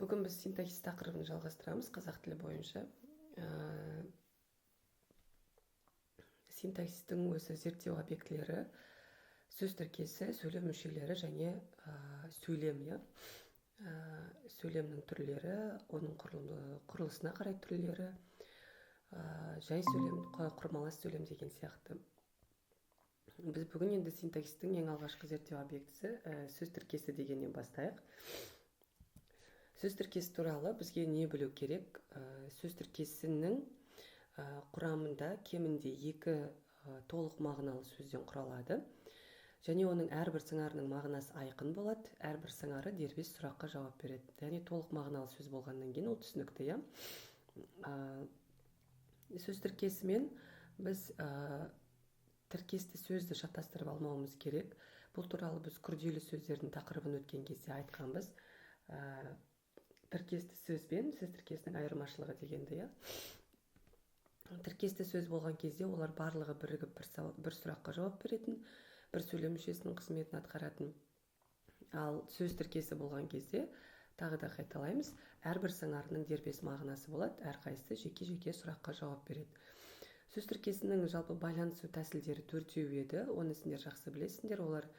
Бүгін біз синтаксис тақырыбын жалғастырамыз қазақ тілі бойынша. Синтаксистің өзі зерттеу объектілері сөз тіркесі, сөйлем мүшелері және сөйлем, сөйлемнің түрлері, оның құрылысына қарай түрлері, жай сөйлем, құрмалас сөйлем деген сияқты. Біз бүгін енді синтаксистің ең алғашқы зерттеу объектісі сөз тіркесі дегеннен бастайық. Сөз тіркесі туралы бізге не білу керек? Сөз тіркесінің құрамында кемінде 2 толық мағыналы сөзден құралады. Және оның әрбір сыңарының мағынасы айқын болады, әрбір сыңары дербес сұраққа жауап береді. Яғни толық мағыналы сөз болғаннан кейін ол түсінікті, Сөз тіркесімен біз тіркесті сөзді шатастырып алмауымыз керек. Бұл туралы біз күрделі сөздердің тақырыбын өткен кезде айтқанбыз. Тіркесті сөз бен сөз тіркесінің айырмашылығы дегенді, Тіркесті сөз болған кезде олар барлығы бірігіп бір сұраққа жауап беретін, бір сөйлем мүшесінің қызметін атқаратын. Ал сөз тіркесі болған кезде, тағы да қайталаймыз, әрбір сыңарының дербес мағынасы болады, әрқайсысы жеке-жеке сұраққа жауап береді. Сөз тіркесінің жалпы байланысу тәсілдері 4 еді, оны сендер жақсы білесіңдер. Олар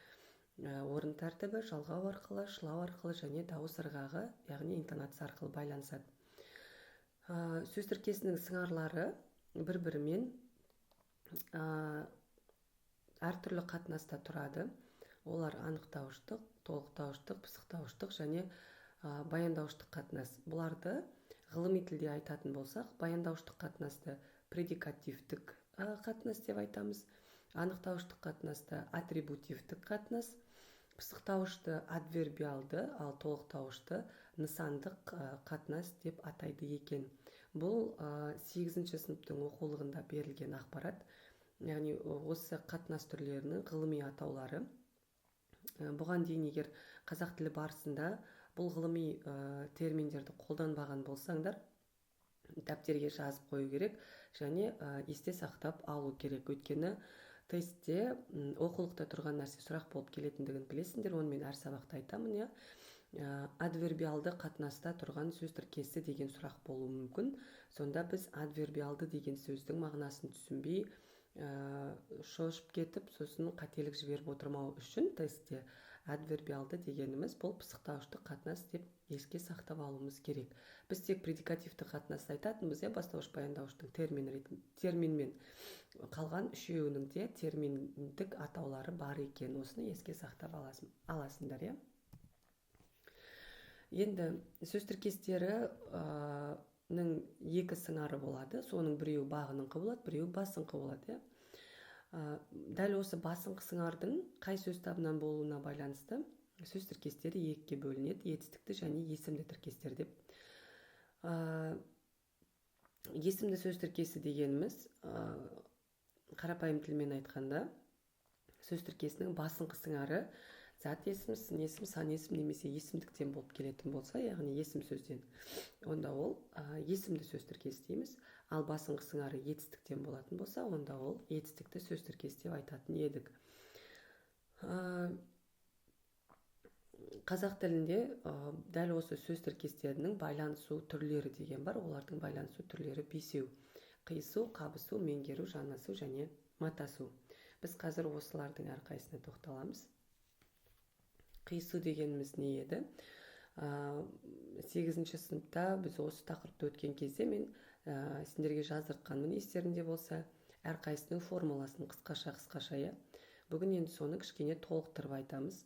орын тәртібі, жалғау арқылы, шылау арқылы және дауыс ырғағы, яғни интонация арқылы байланысады. Сөз тіркесінің сыңарлары бір-бірімен әртүрлі қатынаста тұрады. Олар анықтауыштық, толықтауыштық, пысықтауыштық және баяндауыштық қатынас. Бұларды ғылыми тілде айтатын болсақ, баяндауыштық қатынасты предикативтік қатынас деп айтамыз. Анықтауыштық қатынасты атрибутивтік қатынас, пысықтауышты адвербиалды, ал толықтауышты нысандық қатынас деп атайды екен. Бұл 8-ші сыныптың оқулығында берілген ақпарат, яғни осы қатынас түрлерінің ғылыми атаулары. Бұған дейін егер қазақ тілі барысында бұл ғылыми терминдерді қолданбаған болсаңдар, дәптерге жазып қою керек және есте сақтап алу керек. Өйткені тестте оқулықта тұрған нәрсе сұрақ болып келетіндігін білесіңдер, оны мен әр сабақта айтамын, адвербиалды қатынаста тұрған сөз тіркесі деген сұрақ болуы мүмкін. Сонда біз адвербиалды деген сөздің мағынасын түсінбей шошып кетіп, сосын қателік жіберіп отырмау үшін тестте адвербиалды дегеніміз бұл пысықтауыштық қатынас деп еске сақтап алуымыз керек. Біз тек предикативті қатынасты айтатынбыз, бастауыш баяндауыштың терминмен, қалған үшеуінің де терминдік атаулары бар екен. Осыны еске сақтап аласыңдар, Енді сөз тіркестерінің 2 сыңары болады. Соның біреуі бағыныңқы болады, біреуі басыңқы болады, Дәл осы басыңқы сыңардың қай сөз табынан болуына байланысты сөз тіркестері 2-ге бөлінеді, етістікті және есімді тіркестер деп. Есімді сөз тіркесі дегеніміз, қарапайым тілмен айтқанда, сөз тіркесінің басыңқы сыңары зат есім, сын есім, сан есім немесе есімдіктен болып келетін болса, яғни есім сөзден, онда ол есімді сөз тіркесі дейміз. Ал басыңқы сыңары етістіктен болатын болса, онда ол етістікті сөз тіркесі деп айтатын едік. Қазақ тілінде дәл осы сөз тіркестерінің байланысу түрлері деген бар. Олардың байланысу түрлері 5. Қиысу, қабысу, меңгеру, жанасу және матасу. Біз қазір осылардың әрқайсына тоқталамыз. Қиысу дегеніміз не еді? 8-ші сыныпта біз осы тақырыпты өткен кезде мен сендерге жаздыртқанмын, естеріңде болса, әрқайсының формуласын қысқаша. Бүгін енді соны кішкене толықтырып айтамыз.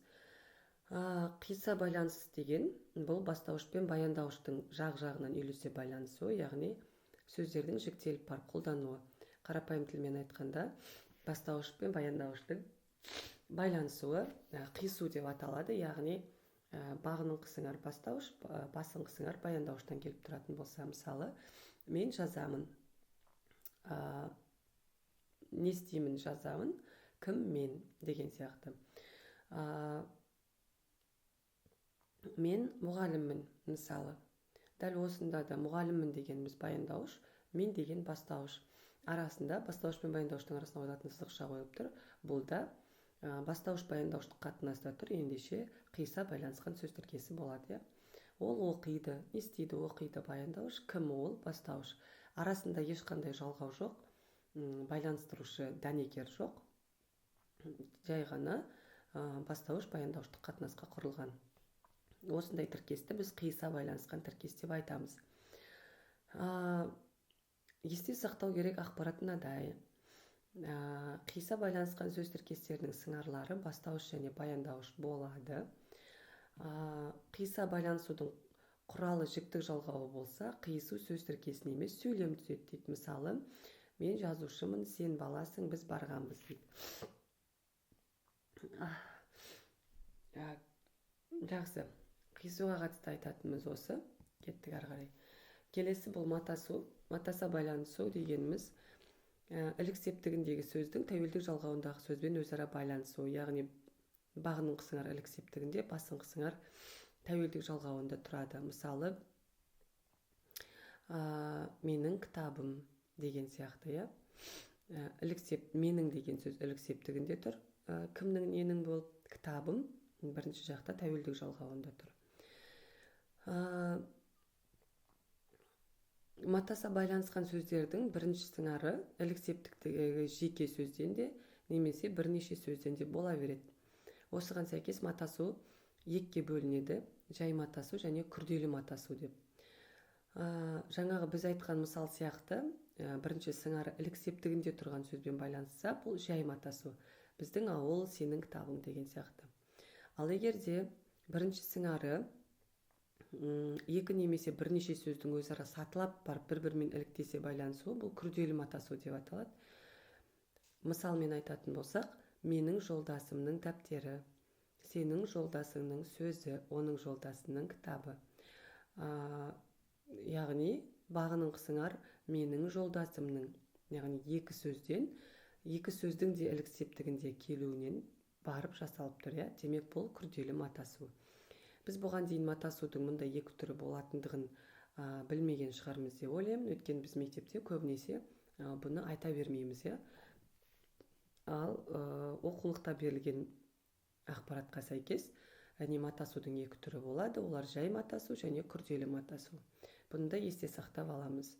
Қиса байланыс деген бұл бастауыш пен баяндауыштың жақ-жағынан үйлесе байланысуы, яғни сөздердің жіктеліп барып қолдануы. Қарапайым тілмен айтқанда, бастауыш пен баяндауыштың байланысуы қиысу деп аталады, яғни бағыныңқы сыңар бастауыш, басыңқы сыңар баяндауыштан келіп тұратын болса, мысалы, мен жазамын, не істеймін жазамын, кім мен деген сияқты. Мен мұғаліммін, мысалы. Дәл осында да мұғаліммін дегеніміз баяндауыш, мен деген бастауыш. Арасында, бастауыш пен баяндауыштың арасында қойылатын сызықша қойылып тұр. Бұл да бастауыш баяндауыштық қатынаста тұр, ендеше қиса байланысқан сөз тіркесі болады. Ол оқиды, естиді, оқиды баяндауыш. Кім ол? Бастауыш. Арасында ешқандай жалғау жоқ, байланыстырушы дәнекер жоқ. Жай ғана бастауыш баяндауыштық қатынасқа құрылған. Осындай тіркесті біз қиыса байланысқан тіркес деп айтамыз. Есте сақтау керек ақпарат мынадай. Қиыса байланысқан сөз тіркестерінің сыңарлары бастауыш және баяндауыш болады. Қиыса байланысудың құралы жіктік жалғауы болса, қиысу сөз тіркесін емес сөйлем түзеді дейді. Мысалы, мен жазушымын, сен баласың, біз барғанбыз дейді. Жақсы, қиысуға қатысты айтатынымыз осы. Кеттік ары қарай. Келесі бұл матасу. Матаса байланысу дегеніміз ілік септігіндегі сөздің тәуелдік жалғауындағы сөзбен өзара байланысу. Яғни бағының қысыңар ілік септігінде, басың қысыңар тәуелдік жалғауында тұрады. Мысалы, менің кітабым деген сияқты, менің деген сөз ілік септігінде тұр. Кімнің ненің болып, кітабым бірінші жақта тәуелдік жалғауында тұр. Матаса байланысқан сөздердің бірінші сыңары ілік септіктегі жеке сөзден де немесе бірнеше сөзден де бола береді. Осыған сәйкес матасу екіге бөлінеді: жай матасу және күрделі матасу деп. Жаңағы біз айтқан мысал сияқты бірінші сыңары ілік септігінде тұрған сөзбен байланысса, бұл жай матасу. Біздің ауыл, сенің кітабың деген сияқты. Ал егерде бірінші сыңары екі немесе бірнеше сөздің өзара сатылап барып бір-бірімен іліктесе байланысу, бұл күрделі матасу деп аталады. Мысалмен айтатын болсақ, менің жолдасымның дәптері, сенің жолдасыңның сөзі, оның жолдасының кітабы. Яғни бағының қысыңар менің жолдасымның, яғни екі сөздің де ілік септігінде келуінен барып жасалып тұр. Демек, бұл күрделі матасу. Біз бұған дейін матасудың мұнда екі түрі болатындығын білмеген шығармыз деп ойлаймын. Өйткені біз мектепте көбінесе бұны айта бермейміз. Ал оқулықта берілген ақпаратқа сәйкес матасудың екі түрі болады. Олар жай матасу және күрделі матасу. Бұны да есте сақтап аламыз.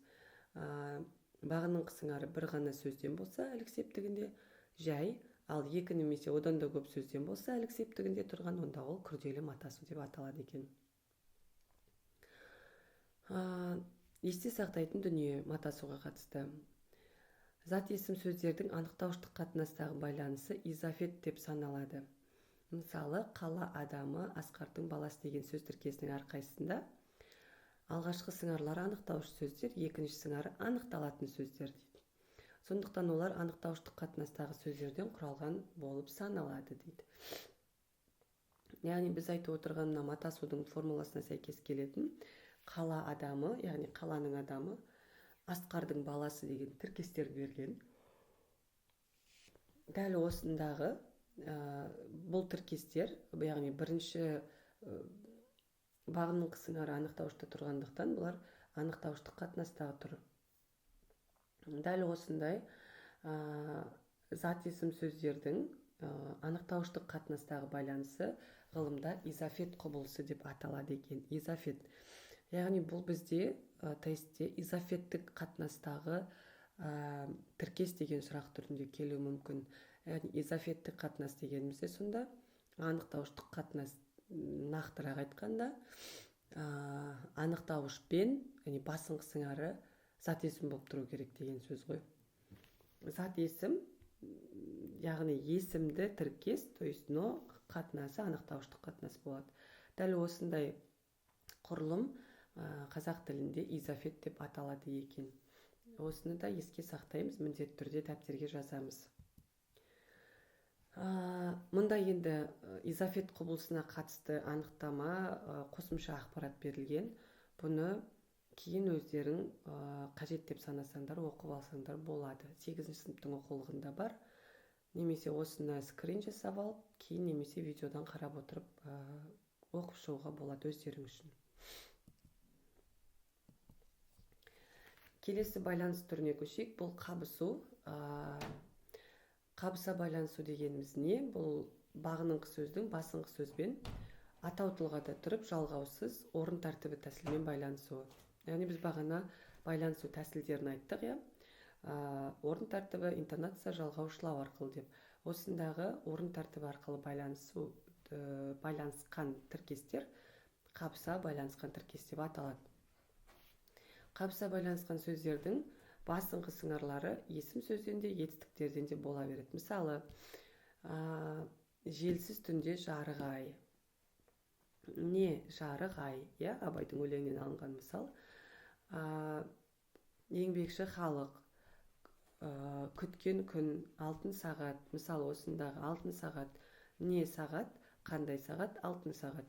Бағының қысыңары бір ғана сөзден болса, ілік септігінде жай, ал екі немесе одан да көп сөзден болса, ілік септігінде тұрған, онда ол күрделі матасу деп аталады екен. Есте сақтайтын дүние матасуға қатысты. Зат есім сөздердің анықтауыштық қатынастағы байланысы изафет деп саналады. Мысалы, қала адамы, Асқардың баласы деген сөз тіркесінің әрқайсысында алғашқы сыңарлары анықтауыш сөздер, екінші сыңары анықталатын сөздер дейді. Сондықтан олар анықтауыштық қатынастағы сөздерден құралған болып саналады дейді. Яғни біз айтып отырған матасудың формуласына сәйкес келетін қала адамы, яғни қаланың адамы, Асқардың баласы деген тіркестер берген. Дәл осындағы бұл тіркестер, яғни бірінші бағының қысыңары анықтауышта тұрғандықтан, бұлар анықтауыштық қатынастағы тұр. Дәл осындай зат есім сөздердің анықтауыштық қатынастағы байланысы ғылымда изафет құбылысы деп аталады екен. Изафет. Яғни бұл бізде тестте изафеттік қатынастағы тіркес деген сұрақ түрінде келуі мүмкін. Яғни изафеттік қатынас дегенімізде сонда анықтауыштық қатынас, нақтырақ айтқанда анықтауышпен басыңқы сыңары зат есім болып тұру керек деген сөз ғой. Зат есім, яғни есімді тіркес, то есть но қатынасы анықтауыштық қатынас болады. Дәл осындай құрылым қазақ тілінде изафет деп аталады екен. Осыны да еске сақтаймыз, міндетті түрде дәптерге жазамыз. Мұнда енді изафет құбылысына қатысты анықтама, қосымша ақпарат берілген. Бұны кейін өздерің қажет деп санасаңдар, оқып алсаңдар болады. 8-ші сыныптың оқулығында бар. Немесе осыны скрин жасап алып, кейін немесе видеодан қарап отырып оқып шығуға болады өздерің үшін. Келесі байланыс түріне көшейік. Бұл қабысу. Қабыса байланысу дегеніміз не? Бұл бағыныңқы сөздің басыңқы сөзбен атау тұлғада тұрып жалғаусыз орын тәртібі тәсілмен байланысуы. Яғни біз бағана байланысу тәсілдерін айттық, иә. Орын тәртібі, интонация, жалғаушылау арқылы деп. Осындағы орын тәртібі арқылы байланысқан тіркестер қабыса байланысқан тіркес деп аталады. Қабыса байланысқан сөздердің басыңқы сыңарлары есім сөзден де, етістіктерден де бола береді. Мысалы, желсіз түнде жарық ай. Не жарық ай, иә, Абайдың өлеңінен алынған мысал. Еңбекші халық, күткен күн, алтын сағат. Мысалы, осындағы алтын сағат, не сағат, қандай сағат, алтын сағат.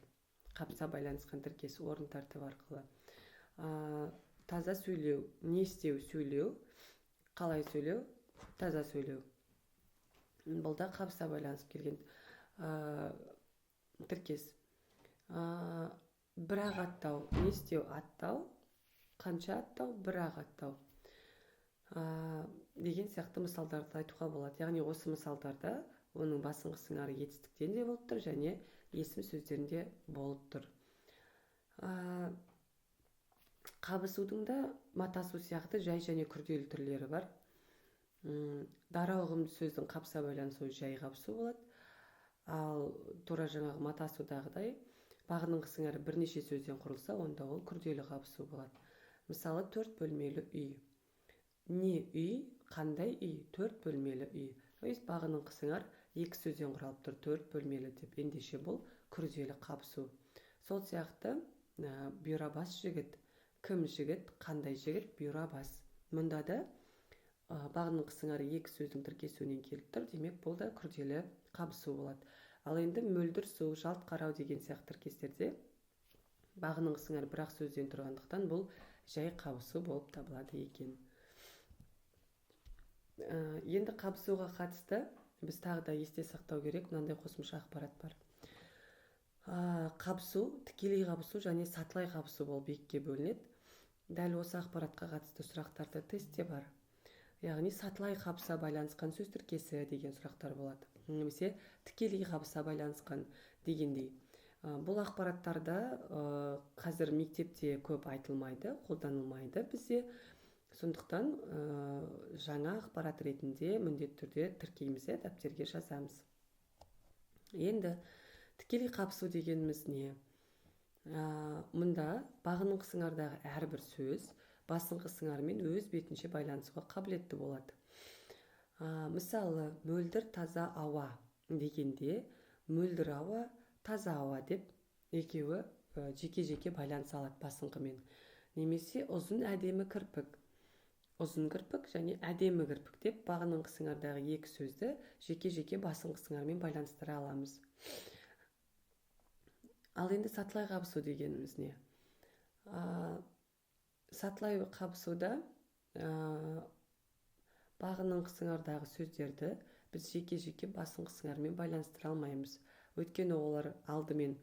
Қабыса байланысқан тіркес орын тәртібі арқылы. Таза сөйлеу, не істеу, сөйлеу, қалай сөйлеу, таза сөйлеу. Бұл да қабыса байланысып келген тіркес. Бірақ аттау, не істеу, аттау, қанша аттау, бірақ аттау деген сияқты мысалдарды айтуға болады. Яғни осы мысалдарда оның басыңқы сыңары етістіктен де болып тұр, және есім сөздерінде болып тұр. Қабысудың да матасу сияқты жай және күрделі түрлері бар. Дара ұғымды сөздің қабыса байланысуы жай қабысу болады. Ал тура жаңағы матасудағыдай бағыныңқы сыңары бірнеше сөзден құрылса, онда ол күрделі қабысу болады. Мысалы, 4 бөлмелі үй. Не үй, қандай үй, 4 бөлмелі үй. Бағыныңқы сыңар 2 сөзден құралып тұр, 4 бөлмелі деп. Ендеше бұл күрделі қабысу. Сол сияқты бұйра бас жігіт. Кім жігіт, қандай жігіт, бұйра бас. Мұнда да бағыныңқы сыңары 2 сөздің тіркесуінен келіп тұр, демек бұл да күрделі қабысу болады. Ал енді мөлдір су, жалт қарау деген сияқты тіркестерде бағыныңқы сыңары бір-ақ сөзден тұрғандықтан бұл жай қабысу болып табылады екен. Енді қабысуға қатысты біз тағы да есте сақтау керек, мынандай қосымша ақпарат бар. Қабысу, тікелей қабысу және сатылай қабысу болып екіге бөлінеді. Дәл осы ақпаратқа қатысты сұрақтарда тестте бар. Яғни сатылай қабыса байланысқан сөз тіркесі деген сұрақтар болады. Немесе тікелей қабыса байланысқан дегендей. Бұл ақпараттарда қазір мектепте көп айтылмайды, қолданылмайды бізде. Сондықтан жаңа ақпарат ретінде міндетті түрде тіркейміз, дәптерге жазамыз. Енді тікелей қабысу дегеніміз не? Мұнда бағыныңқы сыңардағы әрбір сөз басыңқы сыңармен өз бетінше байланысуға қабілетті болады. Мысалы, мөлдір таза ауа дегенде мөлдір ауа, таза ауа деп екеуі жеке-жеке байланыс алады басыңқымен. Немесе ұзын әдемі кірпік. Ұзын кірпік және әдемі кірпік деп бағыныңқы сыңардағы 2 сөзді жеке-жеке басыңқы сыңармен байланыстыра аламыз. Ал енді сатылай қабысу дегеніміз не? Сатылай қабысуда бағыныңқы сыңардағы сөздерді біз жеке-жеке басыңқы сыңармен байланыстыра алмаймыз. Өйткені олар алдымен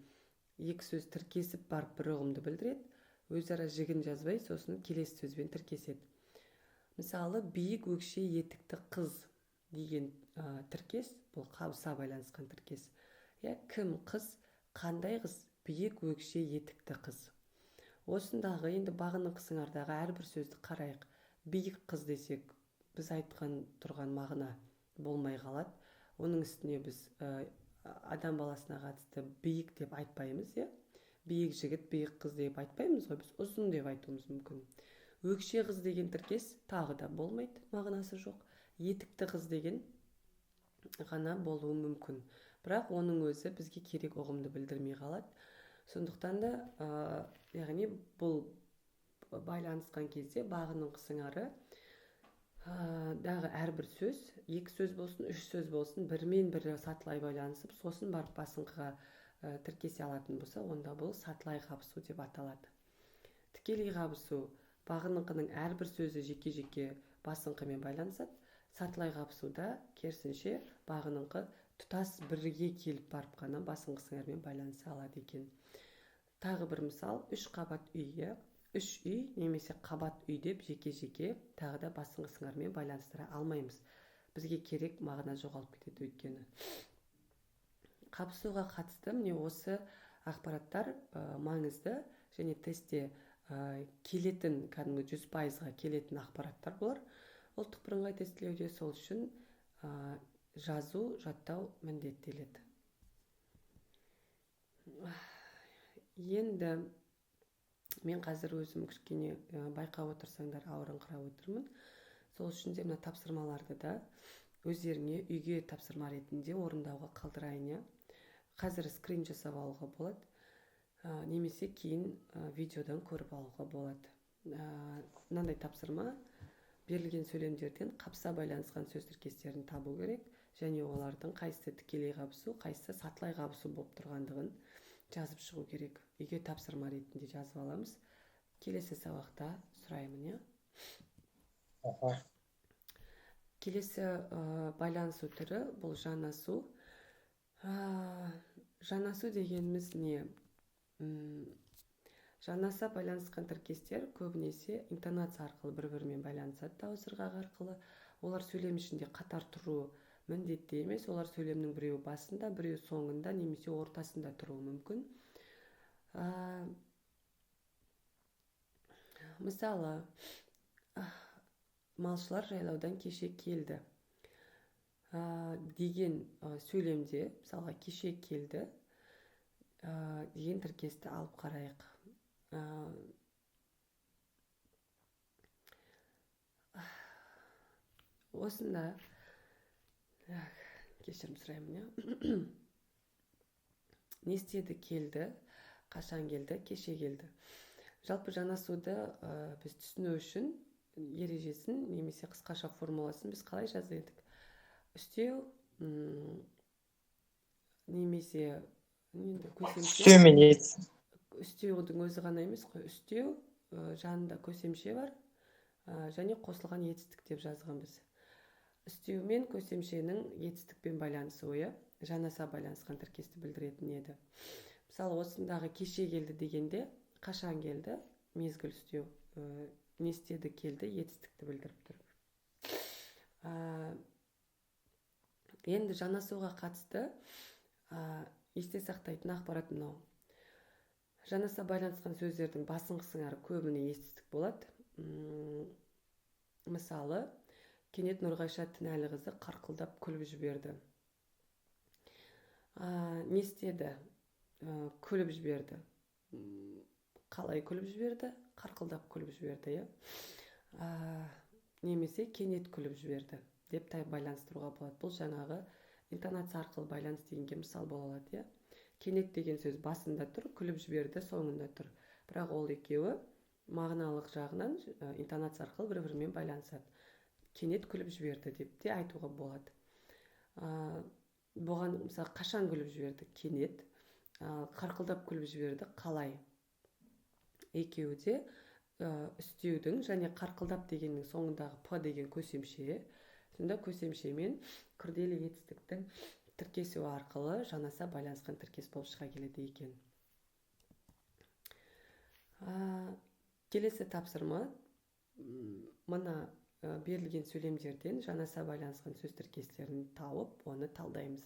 2 сөз тіркесіп барып бір ұғымды білдіреді, өзара жігін жазбай, сосын келесі сөзбен тіркеседі. Мысалы, биік өкше етікті қыз деген тіркес, бұл қабыса байланысқан тіркес. Кім қыз, қандай қыз, биік өкше етікті қыз. Осындағы енді бағыныңқы сыңардағы әрбір сөзді қарайық. Биік қыз десек, біз айтқан тұрған мағына болмай қалады. Оның үстіне біз адам баласына қатысты биік деп айтпаймыз, биік жігіт, биік қыз деп айтпаймыз ғой, біз ұзын деп айтуымыз мүмкін. Өкше қыз деген тіркес тағы да болмайды, мағынасы жоқ. Етікті қыз деген ғана болуы мүмкін. Бірақ оның өзі бізге керек ұғымды білдірмей қалады. Сондықтан да, яғни бұл байланысқан кезде бағыныңқы сыңары дағы әрбір сөз, 2 сөз болсын, 3 сөз болсын, бірмен бірі сатылай байланысып, сосын барып басыңқыға тіркесе алатын болса, онда бұл сатылай қабысу деп аталады. Тікелей қабысу, бағыныңқының әрбір сөзі жеке-жеке басыңқымен байланысады. Сатылай қабысуда керісінше бағыныңқы тұтас бірге келіп барып қана басыңқы сыңармен байланыса алады екен. Тағы бір мысал, 3 қабат үй, 3 үй немесе қабат үй деп жеке-жеке тағы да басыңқы сыңармен байланыстыра алмаймыз. Бізге керек мағына жоғалып кетеді өйткені. Қабысуға қатысты міне осы ақпараттар маңызды және тестте келетін, кәдімгі 100%-ға келетін ақпараттар болар. Ұлттық бірыңғай тестілеуде сол үшін жазу, жаттау міндеттеледі. Енді мен қазір өзім кішкене байқап отырсаңдар ауырыңқырап отырмын. Сол үшін де мына тапсырмаларды да өздеріңе үйге тапсырма ретінде орындауға қалдырайын. Қазір скрин жасап алуға болады, немесе кейін видеодан көріп алуға болады. Мынандай тапсырма: берілген сөйлемдерден қабыса байланысқан сөз тіркестерін табу керек, және олардың қайсысы тікелей қабысу, қайсысы сатылай қабысу болып тұрғандығын жазып шығу керек. Үйге тапсырма ретінде жазып аламыз. Келесі сабақта сұраймын. Келесі байланысу түрі бұл жанасу. Жанасу дегеніміз не? Жанаса байланысқан тіркестер көбінесе интонация арқылы бір-бірімен байланысады, дауыс ырғағы арқылы. Олар сөйлем ішінде қатар тұруы міндетті емес. Олар сөйлемнің біреуі басында, біреуі соңында немесе ортасында тұруы мүмкін. Мысалы, малшылар жайлаудан кеше келді деген сөйлемде, мысалға кеше келді деген тіркесті алып қарайық. Осында кешірім сұраймын. Не істеді? Келді. Қашан келді? Кеше келді. Жалпы жанасуды біз түсіну үшін ережесін немесе қысқаша формуласын біз қалай жазып едік? Үстеу немесе көсемше. Үстеудің өзі ғана емес қой. Үстеу жанында көсемше бар және қосылған етістік деп жазған біз. Үстеу мен көсемшенің етістікпен байланысуы жанаса байланысқан тіркесті білдіретін еді. Мысалы, осындағы кеше келді дегенде қашан келді? Мезгіл үстеу. Не істеді? Келді, етістікті білдіріп тұр. Енді жанасуға қатысты есте сақтайтын ақпарат мынау. Жанаса байланысқан сөздердің басыңғысының ары көбіне етістік болады. Мысалы, кенет Нұрғайша Тінәліқызы қарқылдап күліп жіберді. Не істеді? Күліп жіберді. Қалай күліп жіберді? Қарқылдап күліп жіберді. Немесе кенет күліп жіберді деп байланыстыруға болады. Бұл жаңағы интонация арқылы байланыс дегенге мысал бола алады. Кенет деген сөз басында тұр, күліп жіберді соңында тұр. Бірақ ол екеуі мағыналық жағынан интонация арқылы бір-бірімен байланысады. Кенет күліп жіберді деп те айтуға болады. Бұған мысалы қашан күліп жіберді? Кенет. Қарқылдап күліп жіберді? Қалай? Екеуі де үстеудің және қарқылдап дегеннің соңындағы п деген көсемше. Сонда көсемше мен күрделі етістіктің тіркесуі арқылы жанаса байланысқан тіркес болып шыға келеді екен. Келесі тапсырма: мына берілген сөйлемдерден жанаса байланысқан сөз тіркестерін тауып, оны талдаймыз.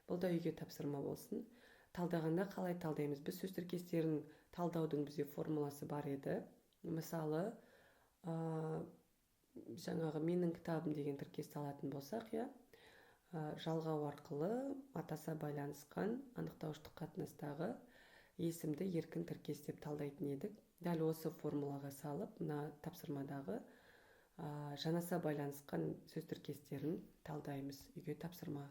Бұл да үйге тапсырма болсын. Талдағанда қалай талдаймыз? Біз сөз тіркестерін талдаудың бізде формуласы бар еді. Мысалы, жаңағы менің кітабым деген тіркесті алатын болсақ, жалғау арқылы атаса байланысқан анықтауыштық қатынастағы есімді еркін тіркес деп талдайтын едік. Дәл осы формулаға салып, мына тапсырмадағы жанаса байланысқан сөз тіркестерін талдаймыз. Үйге тапсырма.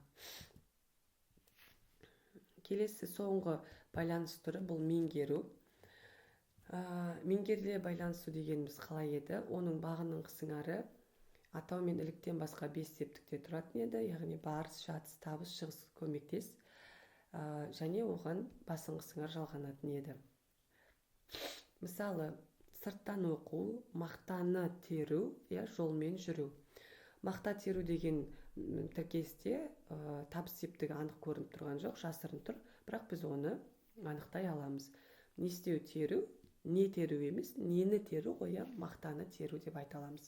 Келесі соңғы байланыс түрі бұл меңгеру. Меңгеріле байланысу дегеніміз қалай еді? Оның бағының қысыңары атау мен іліктен басқа 5 септікте тұратын еді. Яғни барыс, жатыс, табыс, шығыс, көмектес және оған басың қысыңар жалғанатын еді. Мысалы, сырттан оқу, мақтаны теру, жолмен жүру. Мақта теру деген тіркесте табыс септігі анық көрініп тұрған жоқ, жасырын тұр, бірақ біз оны анықтай аламыз. Не істеу? Теру, не теру емес, нені теру қоя, мақтаны теру деп айта аламыз.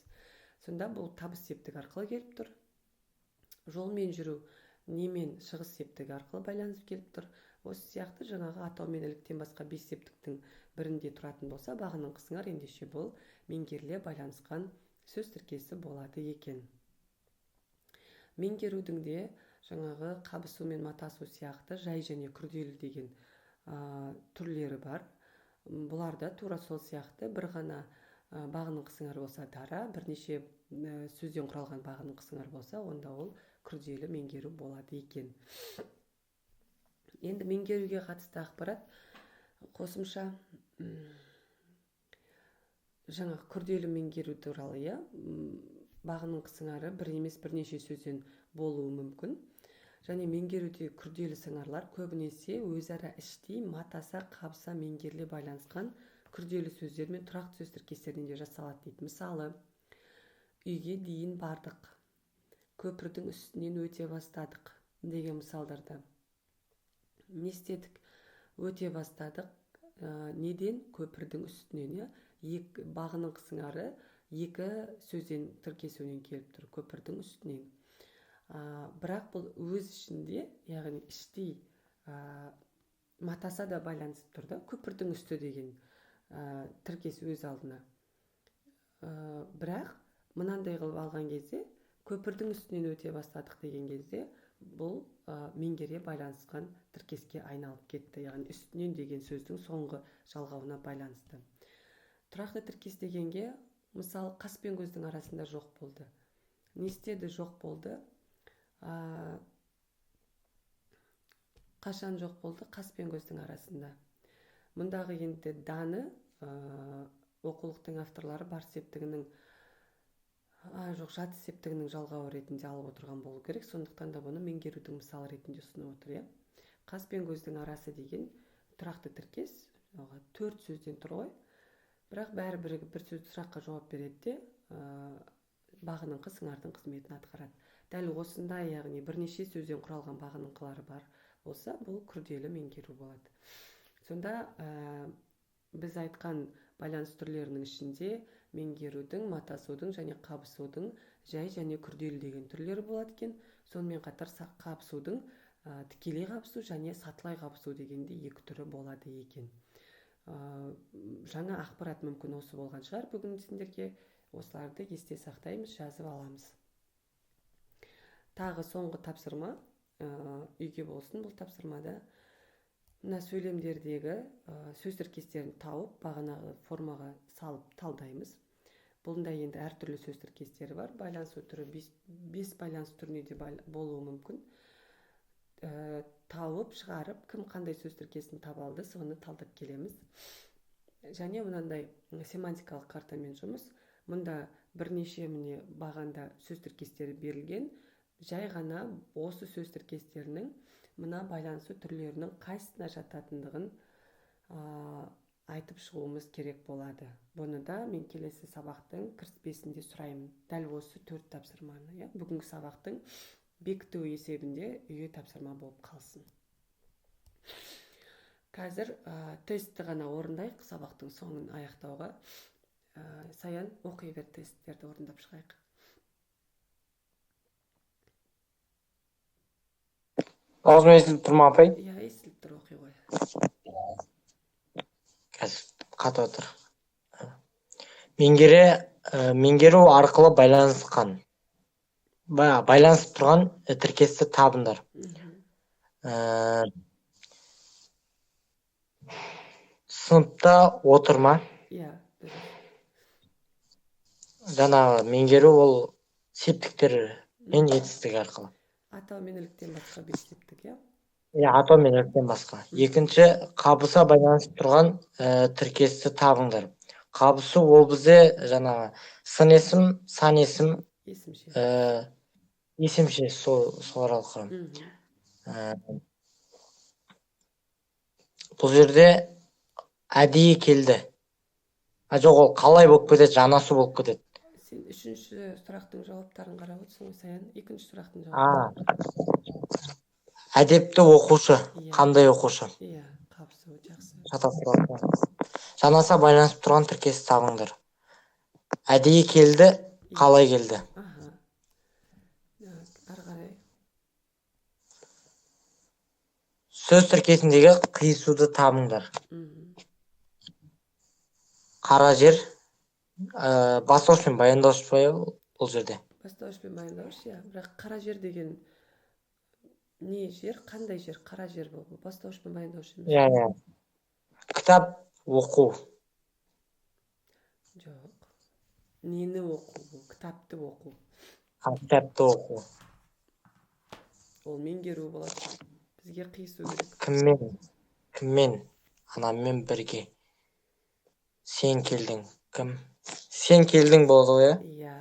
Сонда бұл табыс септігі арқылы келіп тұр. Жолмен жүру немен? Шығыс септігі арқылы байланысып келіп тұр. Осы сияқты жаңағы атау мен іліктен басқа бес септіктің бірінде тұратын болса, бағының қысыңар ендеше бұл меңгеріле байланысқан сөз тіркесі болады екен. Меңгерудің де жаңағы қабысу мен матасу сияқты жай және күрделі деген түрлері бар. Бұларда тура сол сияқты бір ғана бағының қысыңар болса дара, бірнеше сөзден құралған бағының қысыңар болса, онда ол күрделі меңгеру болады екен. Енді меңгеруге қатысты ақпарат қосымша жаңа күрделі меңгеру туралы, бағының қысыңары бір емес бірнеше сөзден болуы мүмкін. Және меңгеруде күрделі сыңарлар көбінесе өзара іштей матаса қабыса меңгеріле байланысқан күрделі сөздер мен тұрақты сөз тіркестерінен де жасалады дейді. Мысалы, үйге дейін бардық, көпірдің үстінен өте бастадық деген мысалдарда. Не істедік? Өте бастадық. Неден? Көпірдің үстінен. Бағының қысыңары екі сөзден тіркесуінен келіп тұр, көпірдің үстінен. Бірақ бұл өз ішінде, яғни іштей матаса да байланысып тұрды. Көпірдің үсті деген тіркес өз алдына. Бірақ мынандай қылып алған кезде, көпірдің үстінен өте бастадық деген кезде, бұл меңгере байланысқан тіркеске айналып кетті. Яғни үстінен деген сөздің соңғы жалғауына байланысты. Тұрақты тіркес дегенге, мысалы, қас пен көздің арасында жоқ болды. Не істеді? Жоқ болды. Қашан жоқ болды? Қас пен көздің арасында. Мұндағы енді даны оқулықтың авторлары бар септігінің жаты септігінің жалғауы ретінде алып отырған болу керек. Сондықтан да бұны меңгерудің мысалы ретінде ұсынып отыр. Қас пен көздің арасы деген тұрақты тіркес, 4 сөзден тұр ғой. Бірақ бәрі бір сөз сұраққа жауап береді де, бағының қысыңардың қызметін атқарады. Дәл осындай, яғни бірнеше сөзден құралған бағыныңқылары бар болса, бұл күрделі меңгеру болады. Сонда біз айтқан байланыс түрлерінің ішінде меңгерудің, матасудың және қабысудың жай және күрделі деген түрлері болады екен. Сонымен қатар қабысудың тікелей қабысу және сатылай қабысу дегенде екі түрі болады екен. Жаңа ақпарат мүмкін осы болған шығар. Бүгін сендерге осыларды есте сақтаймыз, жазып аламыз. Тағы соңғы тапсырма, үйге болсын бұл тапсырмада. Мына сөйлемдердегі сөз тіркестерін тауып, бағанағы формаға салып талдаймыз. Бұлында енді әртүрлі сөз тіркестері бар. Байланысу түрі 5 байланыс түріне де болуы мүмкін. Тауып, шығарып, кім қандай сөз тіркесін таба алды, соны талдап келеміз. Және мынандай семантикалық картамен жұмыс. Мұнда бірнеше бағанда сөз тіркестері берілген. Жай ғана осы сөз тіркестерінің мына байланысу түрлерінің қайсысына жататындығын айтып шығуымыз керек болады. Бұны да мен келесі сабақтың кіріспесінде сұраймын. Дәл осы 4 тапсырманы. Бүгінгі сабақтың бекіту есебінде үйге тапсырма болып қалсын. Қазір тестті ғана орындайық, сабақтың соңын аяқтауға. Саян, оқи бер, тесттерді орындап шығайық. Аузыма естіліп тұр ма, апай? Иә, естіліп тұр, оқи ғой. Қазір қатып отыр. Меңгеру арқылы байланысқан. Байланысып тұрған тіркесті табындар. Сыныпта отырма. Иә. Жаңағы меңгеру ол септіктер мен жетістік арқылы. Атау мен іліктен басқа 5 септік, иә? Атау мен іліктен басқа. Екінші, қабыса байланысып тұрған тіркесті табыңдар. Қабысу ол бізде жаңағы сын есім, сан есім, есімше сол арқылы. Бұл жерде әдейі келді. Жоқ, ол қалай болып кетеді, жанасу болып кетеді. Сен үшінші сұрақтың жауаптарын қарап отырсың, Саян, екінші сұрақтың жауаптарын. Әдепті оқушы, қандай оқушы? Иә, қабысу, жақсы. Жанаса байланысып тұрған тіркесті табыңдар. Әдейі келді, қалай келді? Сөз тіркесіндегі қиысуды табыңдар. Мгм. Қара жер, бастауыш пен баяндауыш па бұл жерде? Бастауыш пен баяндауыш, иә. Бірақ қара жер деген не жер, қандай жер? Қара жер бұл. Бастауыш пен баяндауыш емес. Иә. Кітап оқу. Жоқ. Нені оқу бұл? Кітапты оқу. Кітапты оқу. Ол меңгеру болады. Бізге қиысу керек. Кіммен? Анаммен бірге. Сен келдің. Кім? Сен келдің болды ғой, иә? Иә,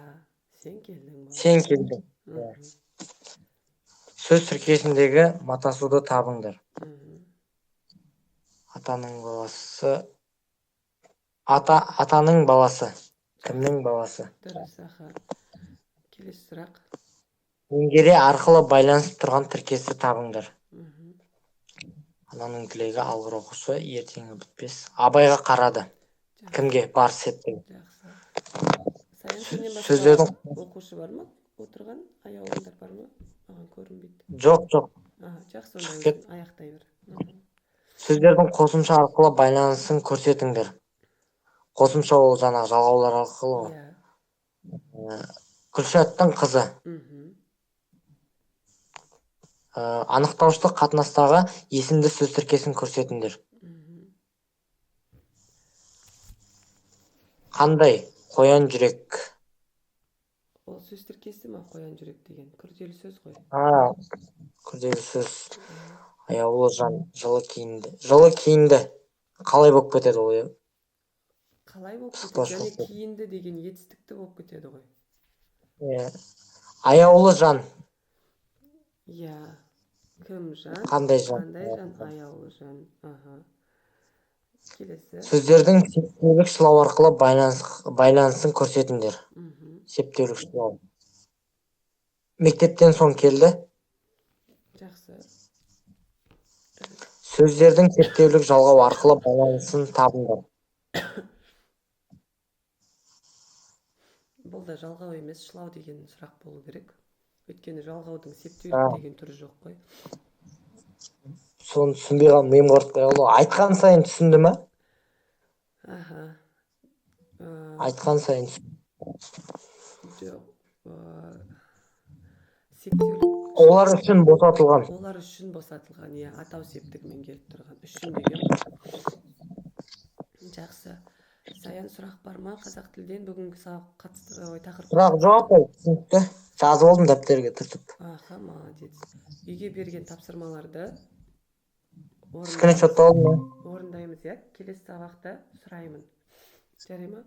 сен келдің ба? Сен келдің. Мгм. Сөз тіркесіндегі матасуды табыңдар. Мгм. Атаның баласы. Атаның баласы. Кімнің баласы? Дұрыс, аха. Келесі сұрақ. Меңгере арқылы байланысып тұрған тіркесті табыңдар. Мгм. Ананың тілегі алғыр оқушы, ертеңі бітпес. Абайға қарады. Жақсы. Кімге? Бар септің. Жақсы. Саян сенен басқа Сөздердің оқушы бар ма? Отырған аяулыңдар бар ма? Маған көрінбейді. жоқ. Жақсы, Шығып онда кет. өзің аяқтай бер. Мгм. Сөздердің қосымша арқылы байланысын көрсетіңдер. Қосымша ол жаңағы жалғаулар арқылы. Иә. Күлшаттың қызы. Мгм. Анықтауыштық қатынастағы есімді сөз тіркесін көрсетіңдер. Мгм. Қандай? Қоян жүрек. Ол сөз тіркесі ма, қоян жүрек деген? Күрделі сөз ғой. Күрделі сөз. Аяулы жан, жылы киінді. Жылы киінді. Қалай болып кетеді ол, иә? Қалай болып кетеді? Және киінді деген етістікті болып кетеді ғой. Аяулы жан. Иә. Кім жан? Қандай жан? Қандай жан? Аяулы жан. Аха. Келесі. Сөздердің септеулік шылау арқылы байланысын көрсетіңдер. Мгм. Септеулік шылау. Мектептен соң келді. Жақсы. Сөздердің септеулік жалғау арқылы байланысын табыңдар. Бұл да жалғау емес, шылау деген сұрақ болу керек. Өйткені жалғаудың септеулік деген түрі жоқ қой. Соны түсінбей қалып, миым құрып қалды. Айтқан сайын түсінді ма? Аха. Айтқан сайын Жоқ. Септеулік. Олар үшін босатылған. Олар үшін босатылған, иә, атау септігімен келіп тұрған. Үшін деген ғой. Жақсы. Саян сұрақ бар ма қазақ тілден бүгінгі қатысты тақырып? Сұрақ жоқ, түсінікті. Жазып алдым дәптерге түртіп. Аха, молодец. Үйге берген тапсырмаларды Скриншот алдым. орындаймыз, иә. Келесі сабақта сұраймын. Жарай ма?